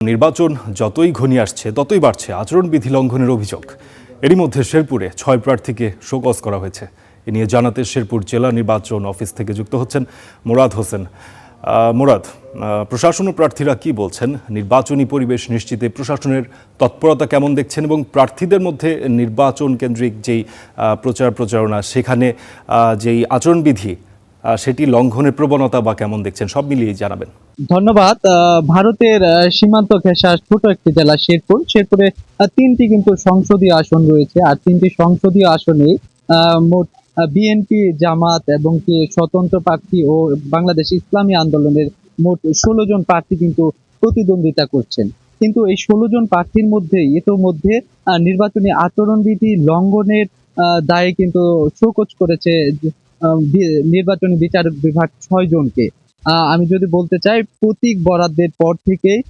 নির্বাচন যতই ঘনিয়ে আসছে ততই বাড়ছে আচরণবিধি লঙ্ঘনের অভিযোগ। এরই মধ্যে শেরপুরে 6 প্রার্থীকে শোকজ করা হয়েছে। এ নিয়ে জানাতে শেরপুর জেলা নির্বাচন অফিস থেকে যুক্ত হচ্ছেন মোরাদ হোসেন। মোরাদ, প্রশাসন ও প্রার্থীরা কি বলছেন? নির্বাচনী পরিবেশ নিশ্চিতে প্রশাসনের তৎপরতা কেমন দেখছেন এবং প্রার্থীদের মধ্যে নির্বাচন কেন্দ্রিক যেই প্রচারণা সেখানে যেই আচরণবিধি সেটি লঙ্ঘনের প্রবণতা বা কেমন দেখছেন, সব মিলিয়ে জানাবেন। ধন্যবাদ। ভারতের সীমান্ত ঘেঁষা ছোট একটি জেলা শেরপুরে 3টি কিন্তু সংসদীয় আসন রয়েছে। আর 3টি সংসদীয় আসনে মোট বিএনপি, জামাত এবং কি স্বতন্ত্র প্রার্থী ও বাংলাদেশ ইসলামী আন্দোলনের মোট 16 জন প্রার্থী কিন্তু প্রতিদ্বন্দ্বিতা করছেন। কিন্তু এই 16 জন প্রার্থীর মধ্যে ইতোমধ্যে নির্বাচনী আচরণবিধি লঙ্ঘনের দায়ে কিন্তু শোকজ করেছে নির্বাচনী বিচারক বিভাগ 6 জনকে। আমি যদি বলতে চাই, প্রতীক বরাদ্দের পর থেকেই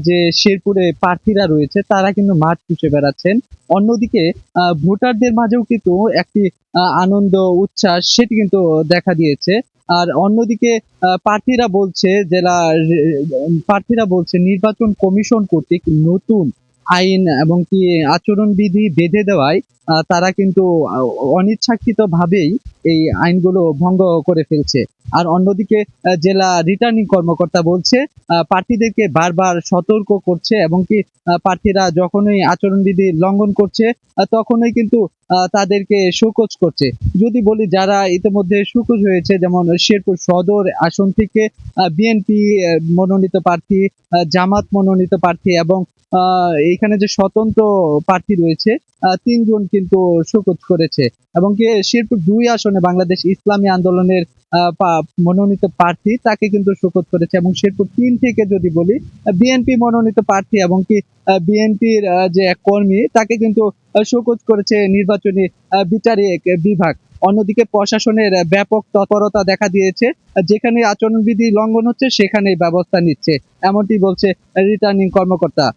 যে শেরপুরে প্রার্থীরা রয়েছে তারা কিন্তু মাঠ চষে বেড়াচ্ছেন। অন্যদিকে ভোটারদের মাঝেও কিন্তু একটি আনন্দ উচ্ছ্বাস সেটি কিন্তু দেখা দিয়েছে। আর অন্যদিকে প্রার্থীরা বলছে নির্বাচন কমিশন কর্তৃক নতুন আইন এবং কি আচরণবিধি বেঁধে দেওয়ায় তারা কিন্তু অনিচ্ছাকৃতভাবেই এই আইনগুলো ভঙ্গ করে ফেলছে। আর অন্যদিকে জেলা রিটার্নিং কর্মকর্তা বলছে প্রার্থীদেরকে বারবার সতর্ক করছে এবং কি প্রার্থীরা যখনই আচরণবিধি লঙ্ঘন করছে তখনই কিন্তু তাদেরকে শোকজ করছে। যদি বলি যারা ইতিমধ্যে শোকজ হয়েছে, যেমন শেরপুর সদর আসন থেকে বিএনপি মনোনীত প্রার্থী, জামাত মনোনীত প্রার্থী এবং এখানে যে স্বতন্ত্র প্রার্থী রয়েছে 3 জন কিন্তু শোকজ করেছে। এবং কি শেরপুর 2 আসনে বাংলাদেশ ইসলামী আন্দোলনের মনোনীত প্রার্থী তাকে কিন্তু শোকজ করেছে। এবং শেরপুর 3 থেকে যদি বলি, বিএনপি মনোনীত প্রার্থী এবং কি বিএনপির যে এক কর্মী তাকে কিন্তু শোকজ করেছে নির্বাচনী বিচারিক বিভাগ। অন্যদিকে প্রশাসনের ব্যাপক তৎপরতা দেখা দিয়েছে, যেখানে আচরণবিধি লঙ্ঘন হচ্ছে সেখানেই ব্যবস্থা নিচ্ছে, এমনটি বলছে রিটার্নিং কর্মকর্তা।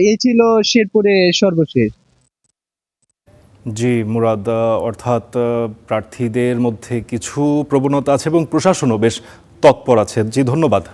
এই ছিল শেরপুরে সর্বশেষ। জি মুরাদ, অর্থাৎ প্রার্থীদের মধ্যে কিছু প্রবণতা আছে এবং প্রশাসনও বেশ তৎপর আছে। জি, ধন্যবাদ।